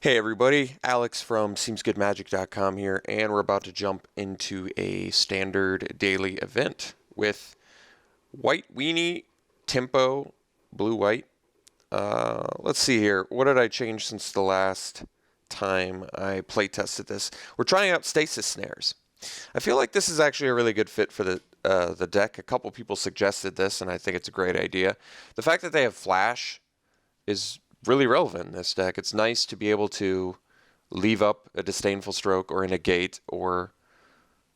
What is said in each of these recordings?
Hey everybody, Alex from SeemsGoodMagic.com here, and we're about to jump into a standard daily event with White Weenie, Tempo, Blue-White. Let's see here. What did I change since the last time I play tested this? We're trying out stasis snares. I feel like this is actually a really good fit for the deck. A couple people suggested this, and I think it's a great idea. The fact that they have flash is really relevant in this deck. It's nice to be able to leave up a disdainful stroke or a negate or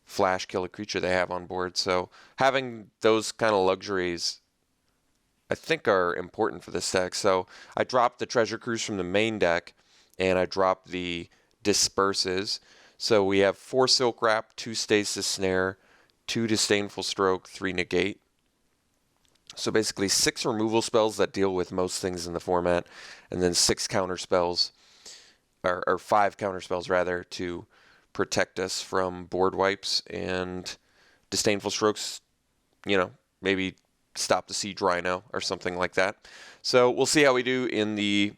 flash kill a creature they have on board. So having those kind of luxuries I think are important for this deck. So I dropped the Treasure Cruise from the main deck and I dropped the Disperses. So we have 4 Silk Wrap, 2 Stasis Snare, 2 Disdainful Stroke, 3 Negate. So basically 6 removal spells that deal with most things in the format, and then 6 counter spells, or 5 counter spells rather, to protect us from board wipes and disdainful strokes, maybe stop the Siege Rhino or something like that. So we'll see how we do in the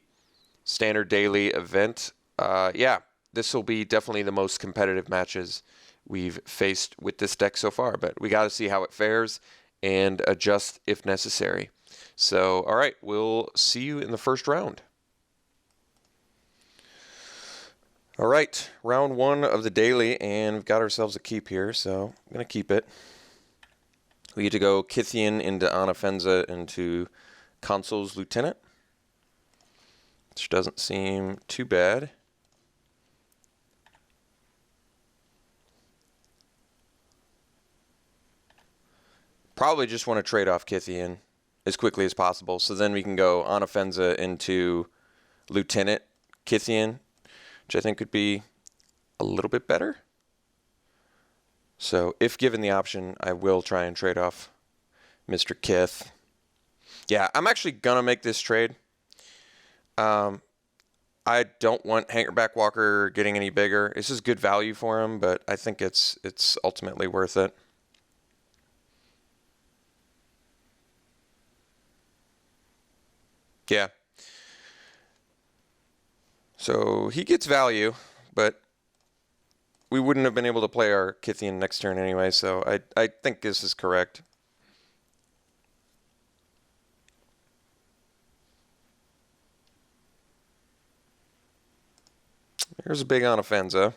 standard daily event. This will be definitely the most competitive matches we've faced with this deck so far, but we got to see how it fares and adjust if necessary. So, all right, we'll see you in the first round. All right, round 1 of the daily, and we've got ourselves a keep here, so I'm going to keep it. We get to go Kithian into Anafenza into Consul's Lieutenant, which doesn't seem too bad. Probably just want to trade off Kithian as quickly as possible. So then we can go Anafenza into Lieutenant Kithian, which I think would be a little bit better. So if given the option, I will try and trade off Mr. Kith. Yeah, I'm actually going to make this trade. I don't want Hangerback Walker getting any bigger. This is good value for him, but I think it's ultimately worth it. Yeah. So he gets value, but we wouldn't have been able to play our Kithian next turn anyway, so I think this is correct. Here's a big Anafenza.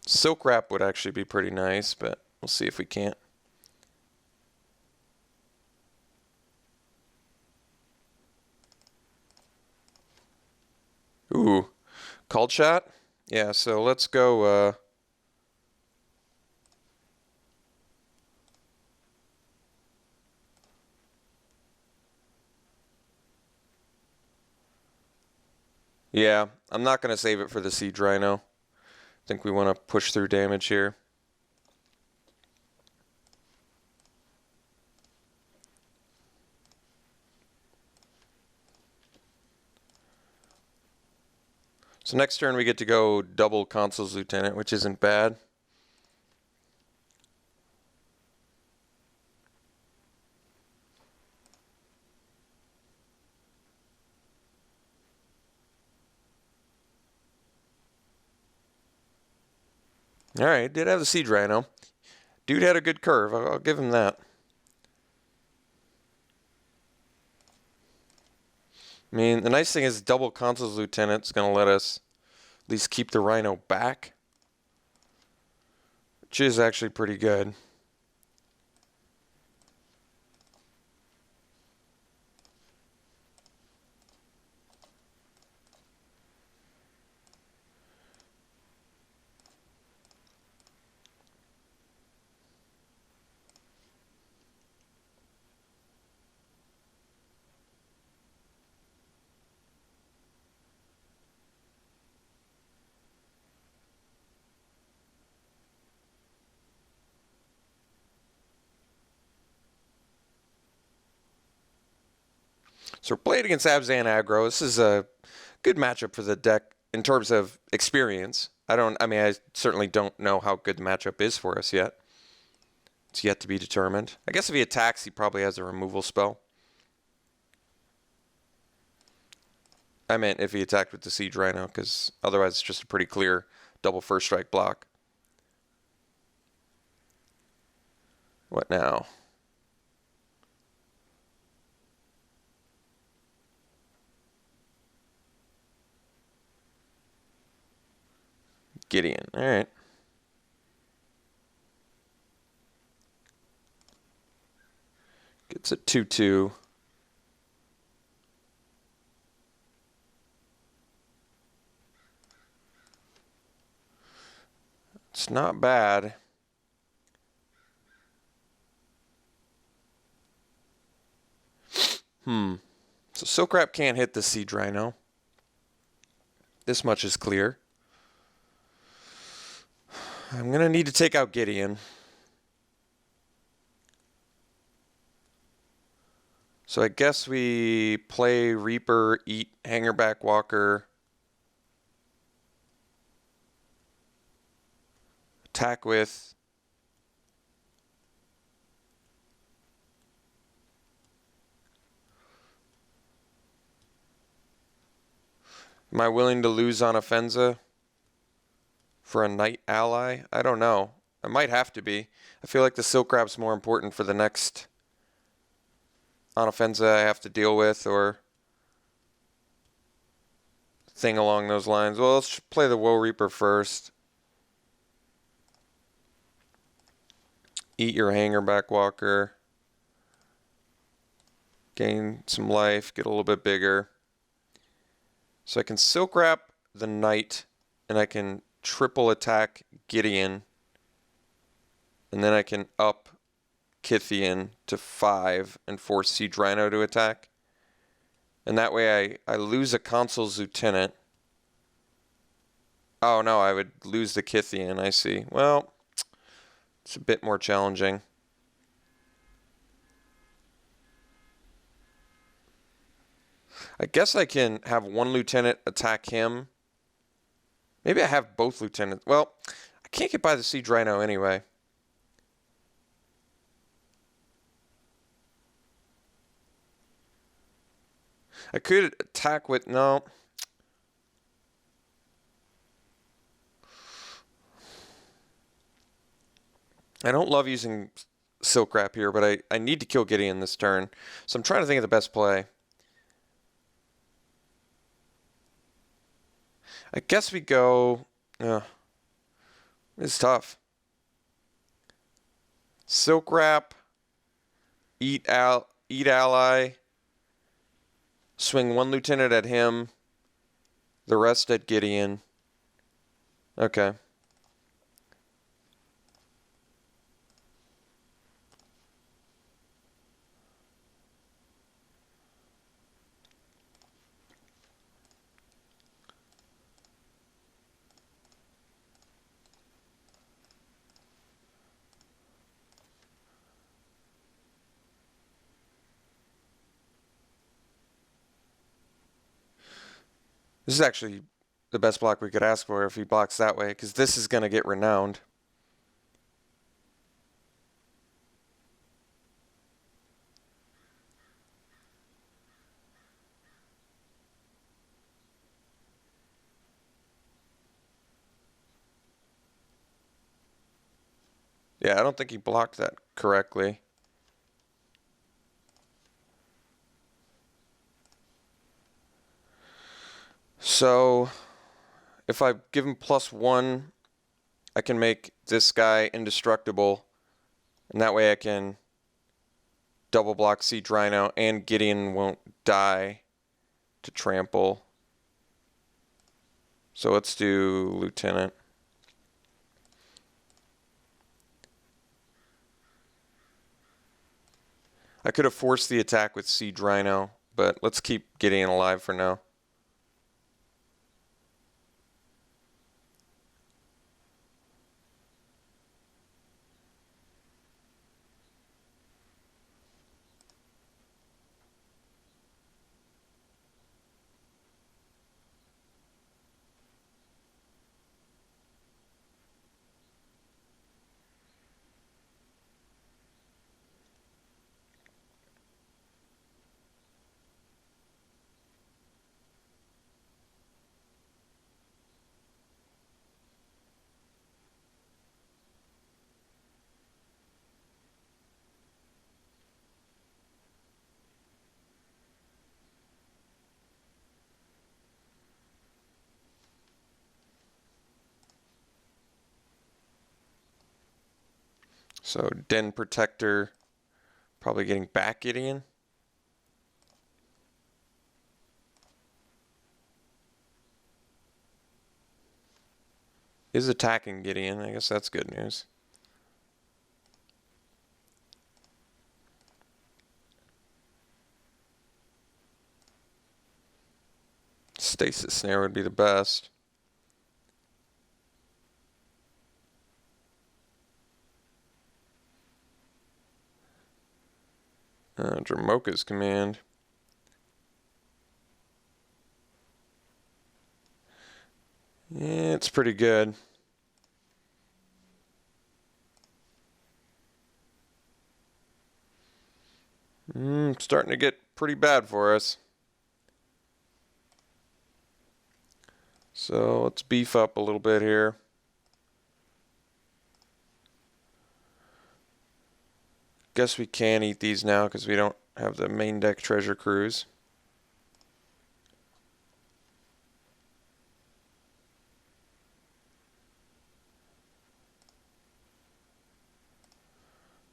Silk Wrap would actually be pretty nice, but we'll see if we can't. Ooh, called shot? Yeah, so let's go, yeah, I'm not going to save it for the Siege Rhino. I think we want to push through damage here. So next turn we get to go double Consul's Lieutenant, which isn't bad. All right, did have the Siege Rhino. Dude had a good curve. I'll give him that. I mean, the nice thing is double Consul's Lieutenant's going to let us at least keep the Rhino back, which is actually pretty good. So we're playing against Abzan aggro. This is a good matchup for the deck in terms of experience. I certainly don't know how good the matchup is for us yet. It's yet to be determined. I guess if he attacks, he probably has a removal spell. I meant if he attacked with the Siege Rhino, because otherwise it's just a pretty clear double first strike block. What now? Gideon. All right. Gets a 2/2. It's not bad. So Silk Wrap can't hit the Siege Rhino. This much is clear. I'm going to need to take out Gideon. So I guess we play Reaper, eat Hangerback Walker, attack with Am I willing to lose on Offenza for a Knight ally? I don't know. I might have to be. I feel like the Silk Wrap's more important for the next on Offenza I have to deal with, or thing along those lines. Well, let's play the Woe Reaper first. Eat your Hangerback Walker. Gain some life, get a little bit bigger. So I can Silk Wrap the Knight, and I can triple attack Gideon. And then I can up Kithian to 5 and force Siege Rhino to attack. And that way I lose a Consul's Lieutenant. Oh no, I would lose the Kithian, I see. Well, it's a bit more challenging. I guess I can have one lieutenant attack him. Maybe I have both lieutenants. Well, I can't get by the Siege Rhino anyway. I could attack with... No. I don't love using Silk Wrap here, but I need to kill Gideon this turn. So I'm trying to think of the best play. I guess we go... it's tough. Silk Wrap. Eat ally. Swing one lieutenant at him. The rest at Gideon. Okay. This is actually the best block we could ask for if he blocks that way, because this is going to get renowned. Yeah, I don't think he blocked that correctly. So, if I give him +1, I can make this guy indestructible. And that way I can double block Siege Rhino, and Gideon won't die to trample. So let's do Lieutenant. I could have forced the attack with Siege Rhino, but let's keep Gideon alive for now. So Den Protector, probably getting back Gideon. Is attacking Gideon. I guess that's good news. Stasis Snare would be the best. Dramoka's command. Yeah, it's pretty good. Starting to get pretty bad for us. So let's beef up a little bit here. Guess we can eat these now because we don't have the main deck treasure cruise.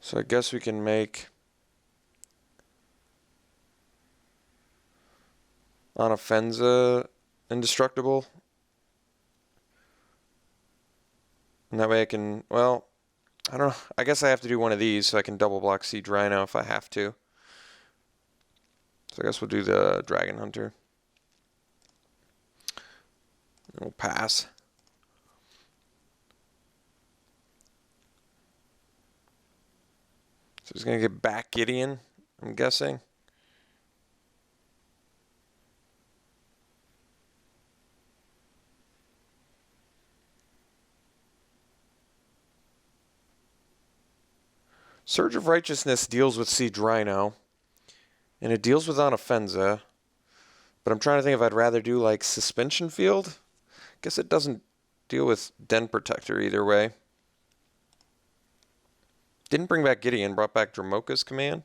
So I guess we can make Onofenza indestructible. And that way I can, well, I don't know. I guess I have to do one of these so I can double block Siege Rhino if I have to. So I guess we'll do the Dragon Hunter. And we'll pass. So he's going to get back Gideon, I'm guessing. Surge of Righteousness deals with Siege Rhino. And it deals with Onofenza. But I'm trying to think if I'd rather do like Suspension Field. Guess it doesn't deal with Den Protector either way. Didn't bring back Gideon, brought back Dramoka's command.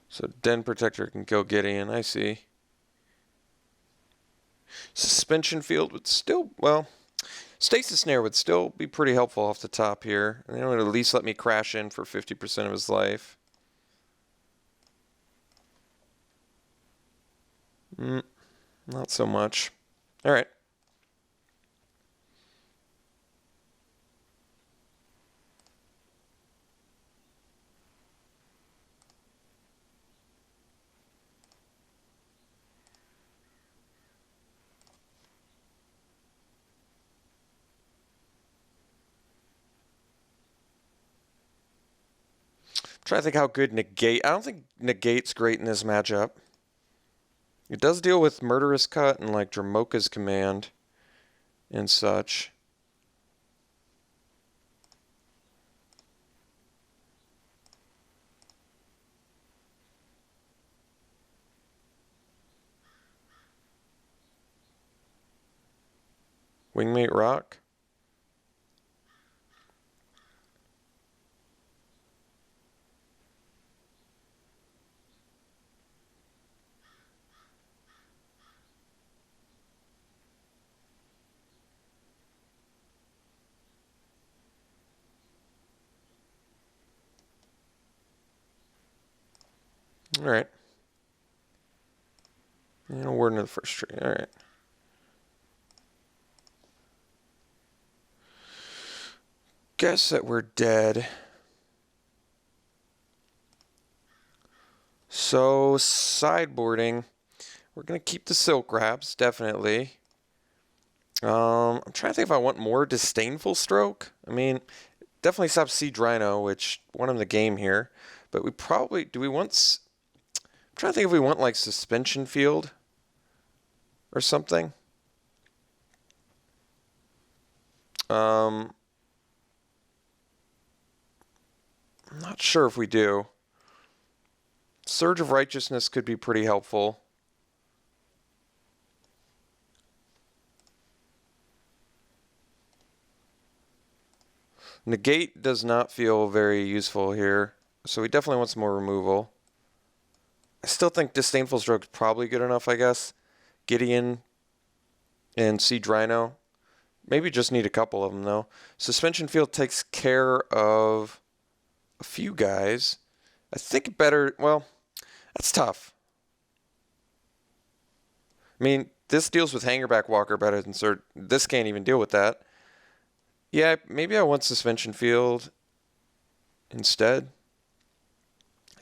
So Den Protector can kill Gideon, I see. Suspension Field would still, well, Stasis Snare would still be pretty helpful off the top here. And it would at least let me crash in for 50% of his life. Not so much. All right. Trying to think how good Negate. I don't think Negate's great in this matchup. It does deal with Murderous Cut and like Dramoka's command and such. Wingmate Rock. All right. And a word into the first tree. All right. Guess that we're dead. So sideboarding. We're going to keep the Silk Wraps, definitely. I'm trying to think if I want more Disdainful Stroke. I mean, definitely stop Siege Rhino, which won him the game here. But we probably, do we want, I'm trying to think if we want like Suspension Field or something. I'm not sure if we do. Surge of Righteousness could be pretty helpful. Negate does not feel very useful here, so he definitely wants more removal. I still think Disdainful Stroke is probably good enough, I guess. Gideon and Siege Rhino. Maybe just need a couple of them, though. Suspension Field takes care of a few guys. I think better... Well, that's tough. I mean, this deals with Hangerback Walker better than Sword. This can't even deal with that. Yeah, maybe I want Suspension Field instead.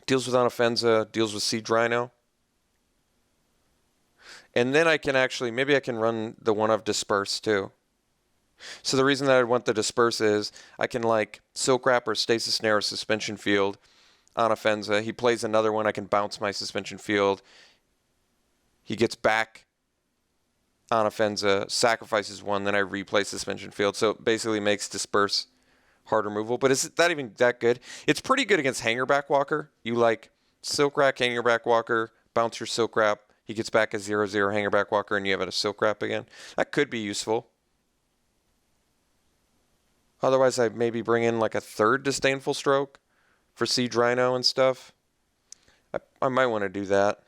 Deals with Anafenza, deals with Siege Rhino. And then I can actually... Maybe I can run the one of Disperse, too. So the reason that I want the Disperse is I can like Silk Wrap or Stasis Snare or Suspension Field on Offenza. He plays another one. I can bounce my Suspension Field. He gets back on Offenza, sacrifices one, then I replay Suspension Field. So it basically makes Disperse hard removal. But is that even that good? It's pretty good against Hangerback Walker. You like Silk Wrap, Hangerback Walker, bounce your Silk Wrap. He gets back a 0/0 Hangerback Walker, and you have a Silk Wrap again. That could be useful. Otherwise, I maybe bring in like a third Disdainful Stroke for Siege Rhino and stuff. I might want to do that.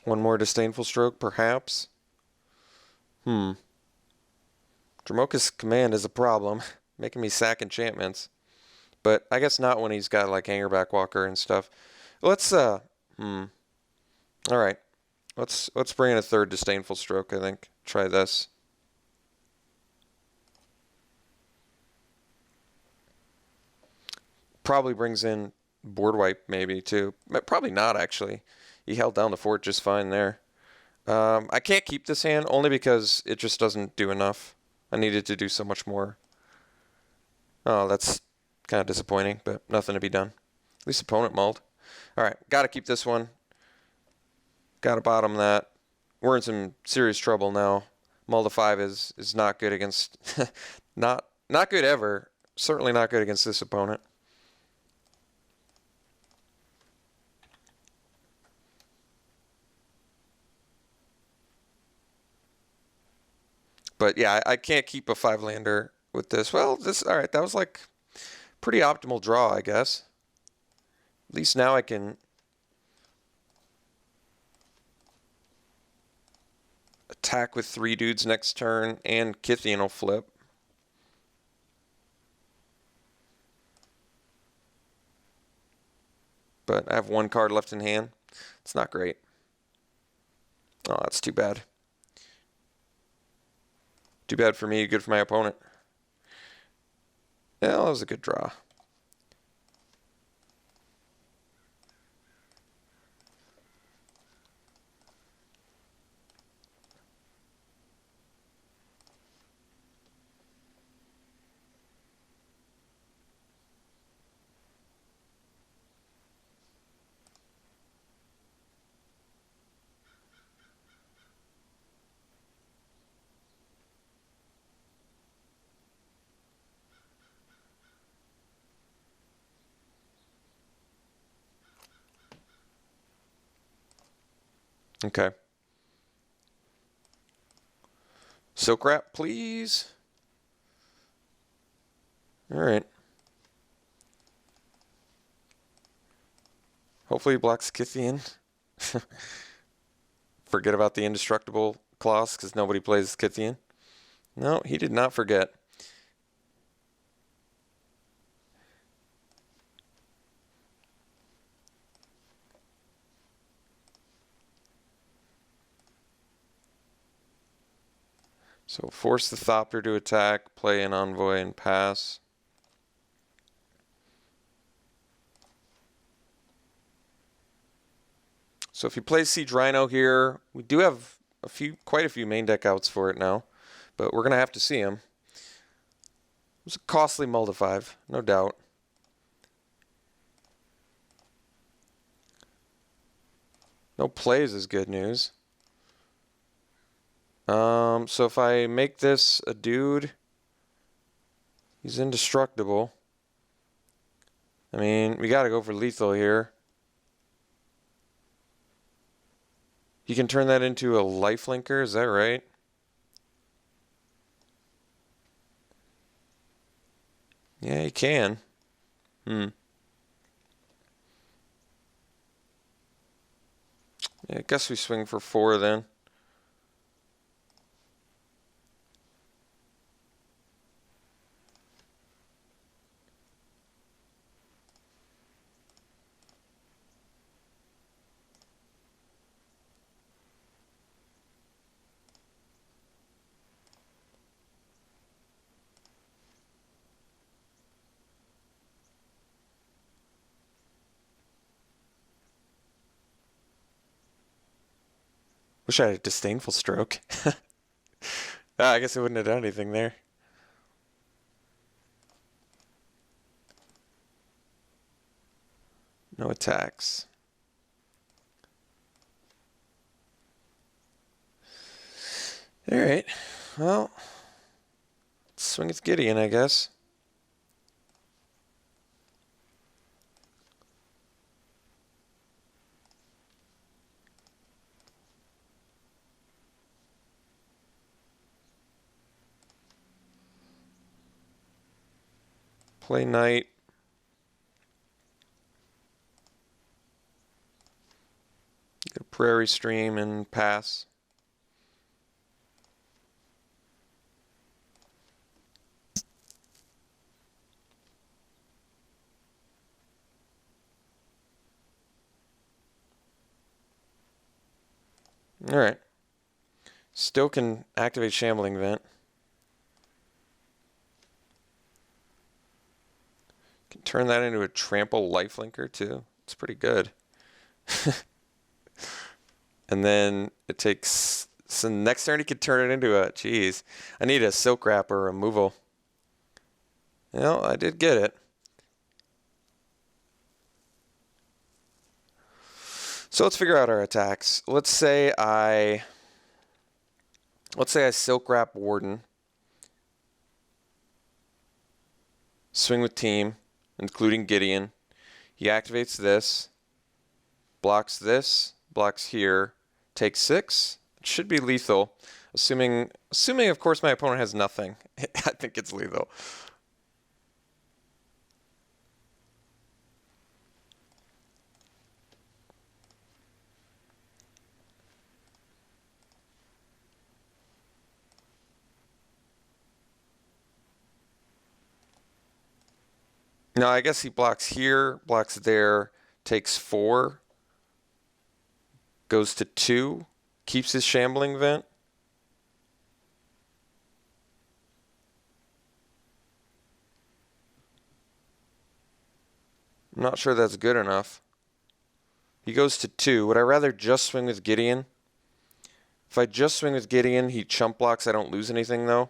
One more Disdainful Stroke, perhaps. Dromoka's command is a problem, making me sack enchantments. But I guess not when he's got like Hangerback Walker and stuff. Let's All right. Let's bring in a third Disdainful Stroke, I think. Try this. Probably brings in board wipe maybe too. Probably not actually. He held down the fort just fine there. I can't keep this hand only because it just doesn't do enough. I needed to do so much more. Oh, that's kind of disappointing, but nothing to be done. At least opponent mulled. All right, got to keep this one. Got to bottom that. We're in some serious trouble now. Mull to 5 is not good against... not good ever. Certainly not good against this opponent. But yeah, I can't keep a 5-lander with this. Well, all right, that was like pretty optimal draw, I guess. At least now I can attack with 3 dudes next turn, and Kythian will flip. But I have 1 card left in hand. It's not great. Oh, that's too bad. Too bad for me, good for my opponent. Yeah, that was a good draw. Okay. Silk Wrap, please. All right. Hopefully he blocks Kythian. Forget about the indestructible clause because nobody plays Kythian. No, he did not forget. So force the Thopter to attack, play an Envoy, and pass. So if you play Siege Rhino here, we do have quite a few main deck outs for it now, but we're gonna have to see him. It was a costly mull to 5, no doubt. No plays is good news. So if I make this a dude, he's indestructible. I mean, we gotta go for lethal here. He can turn that into a lifelinker, is that right? Yeah, he can. Yeah, I guess we swing for 4 then. Wish I had a disdainful stroke. I guess I wouldn't have done anything there. No attacks. Alright. Well, let's swing with Gideon, I guess. Play knight. Get a prairie stream and pass. Alright. Still can activate Shambling Vent. Can turn that into a trample lifelinker too. It's pretty good. And then it takes, so next turn he could turn it into a, geez, I need a Silk Wrapper removal. Well, I did get it. So let's figure out our attacks. Let's say I Silk Wrap Warden. Swing with team, including Gideon. He activates this, blocks here, takes 6. It should be lethal, assuming of course my opponent has nothing. I think it's lethal. No, I guess he blocks here, blocks there, takes 4, goes to 2, keeps his Shambling Vent. I'm not sure that's good enough. He goes to 2. Would I rather just swing with Gideon? If I just swing with Gideon, he chump blocks. I don't lose anything, though.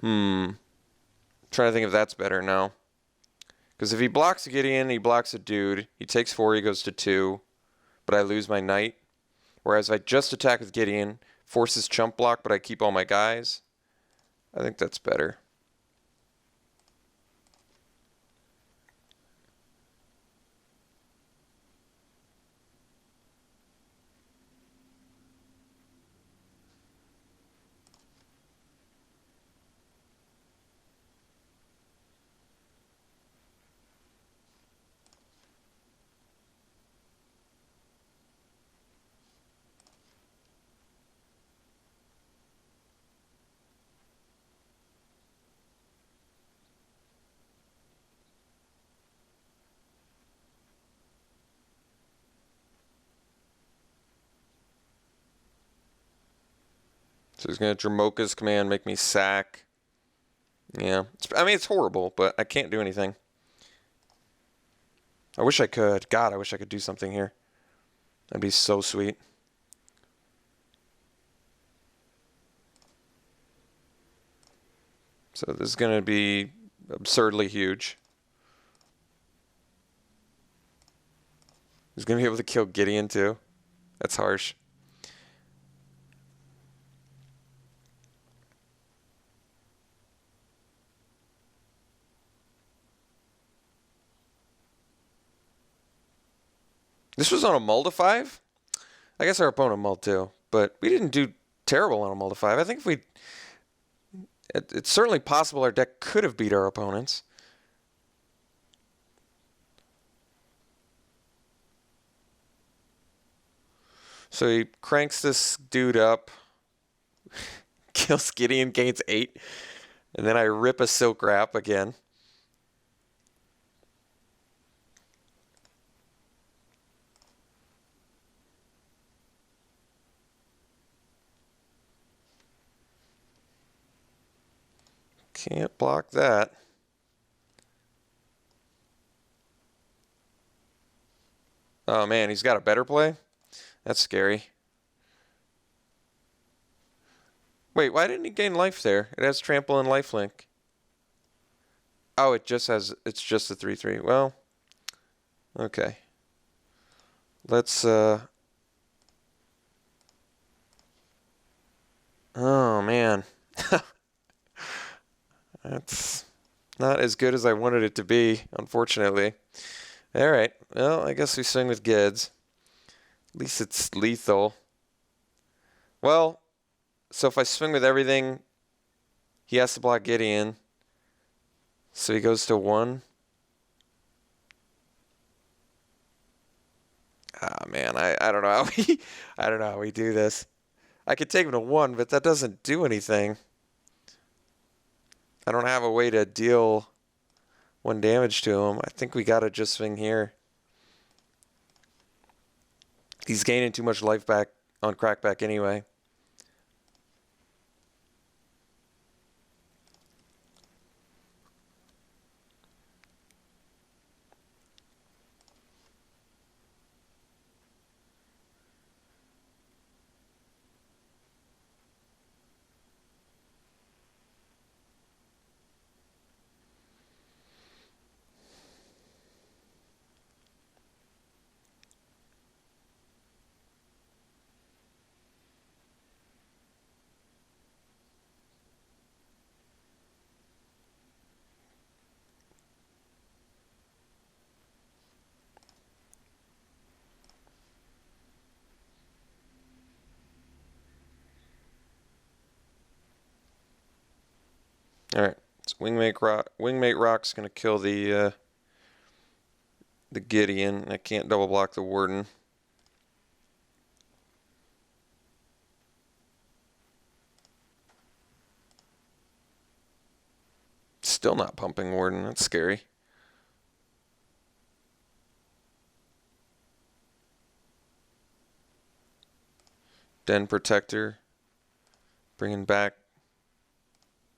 Trying to think if that's better now. Because if he blocks Gideon, he blocks a dude. He takes 4, he goes to 2. But I lose my knight. Whereas if I just attack with Gideon, forces chump block, but I keep all my guys. I think that's better. So he's going to Dramoka's command, make me sack. Yeah. I mean, it's horrible, but I can't do anything. I wish I could. God, I wish I could do something here. That'd be so sweet. So this is going to be absurdly huge. He's going to be able to kill Gideon, too. That's harsh. This was on a mull to 5. I guess our opponent mulled too, but we didn't do terrible on a mull to 5. I think if we... It's certainly possible our deck could have beat our opponents. So he cranks this dude up, kills Gideon, gains 8, and then I rip a Silk Wrap again. Can't block that. Oh man, he's got a better play? That's scary. Wait, why didn't he gain life there? It has trample and lifelink. Oh, it's just a 3/3. Well, okay. Let's oh man. That's not as good as I wanted it to be, unfortunately. All right. Well, I guess we swing with Gids. At least it's lethal. Well, so if I swing with everything, he has to block Gideon. So he goes to 1. Ah, man, I don't know how I don't know how we do this. I could take him to 1, but that doesn't do anything. I don't have a way to deal 1 damage to him. I think we gotta just swing here. He's gaining too much life back on crackback anyway. All right, so Wingmate Rock's gonna kill the Gideon. I can't double block the Warden. Still not pumping Warden. That's scary. Den Protector. Bringing back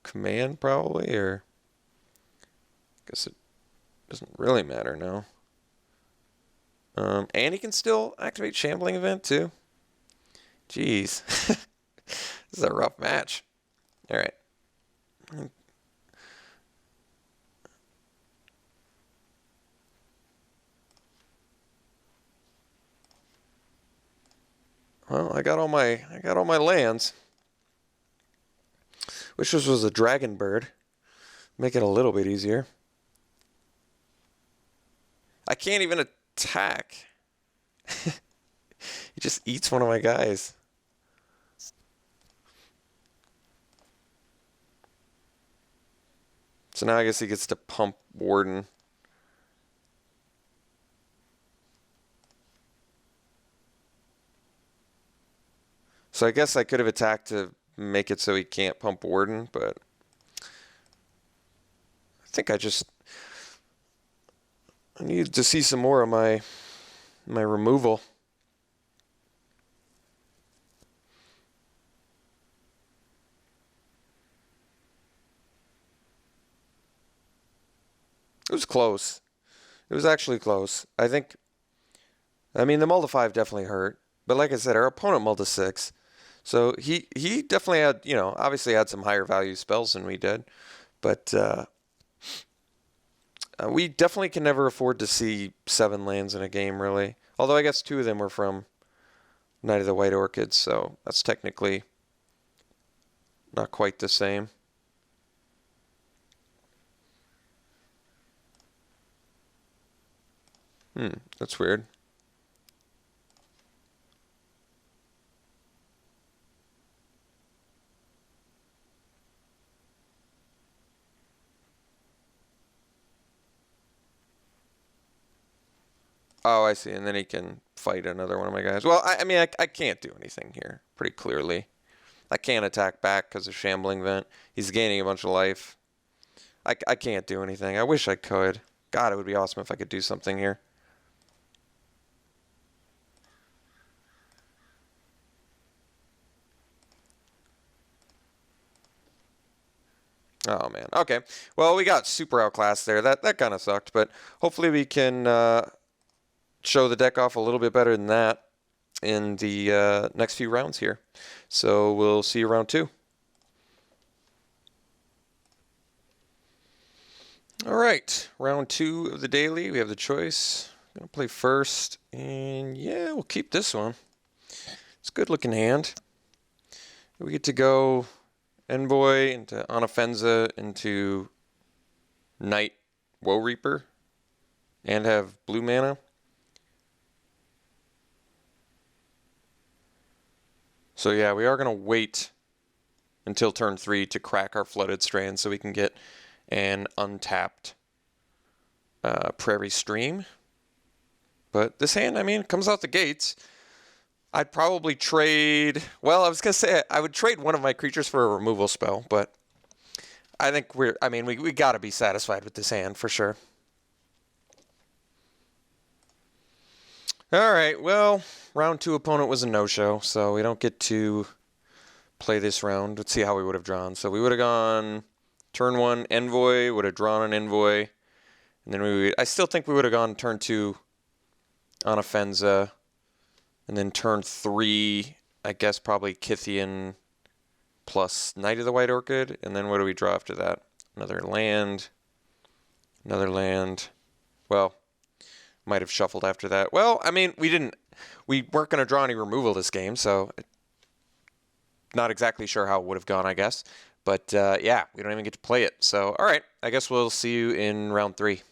Command probably, or I guess it doesn't really matter now. And he can still activate Shambling Event too. Jeez. This is a rough match. All right. Well, I got all my lands. Which was a Dragon Bird. Make it a little bit easier. I can't even attack. He just eats one of my guys. So now I guess he gets to pump Warden. So I guess I could have attacked to make it so he can't pump Warden, but I think I need to see some more of my removal. It was close. It was actually close. I mean, the mull to 5 definitely hurt. But like I said, our opponent mulled to 6. So he definitely had, obviously had some higher value spells than we did. But we definitely can never afford to see 7 lands in a game, really. Although I guess 2 of them were from Night of the White Orchids, so that's technically not quite the same. That's weird. Oh, I see. And then he can fight another one of my guys. Well, I mean, I can't do anything here, pretty clearly. I can't attack back because of Shambling Vent. He's gaining a bunch of life. I can't do anything. I wish I could. God, it would be awesome if I could do something here. Oh, man. Okay. Well, we got super outclassed there. That kind of sucked, but hopefully we can show the deck off a little bit better than that in the next few rounds here. So we'll see you round 2. All right, round 2 of the daily. We have the choice. I'm going to play first, and yeah, we'll keep this one. It's a good-looking hand. We get to go Envoy into Anafenza into Knight Woe Reaper and have blue mana. So yeah, we are going to wait until turn 3 to crack our Flooded Strand so we can get an untapped Prairie Stream. But this hand, I mean, comes out the gates. I'd probably trade... Well, I was going to say I would trade one of my creatures for a removal spell, but I think we got to be satisfied with this hand for sure. All right, well, round 2 opponent was a no-show, so we don't get to play this round. Let's see how we would have drawn. So we would have gone turn 1 Envoy, would have drawn an Envoy, and then I still think we would have gone turn 2 Anafenza, and then turn 3, I guess probably Kithian plus Knight of the White Orchid, and then what do we draw after that? Another land. Well, might have shuffled after that. Well, I mean, we weren't going to draw any removal this game, so not exactly sure how it would have gone, I guess. But yeah, we don't even get to play it. So, all right, I guess we'll see you in round 3.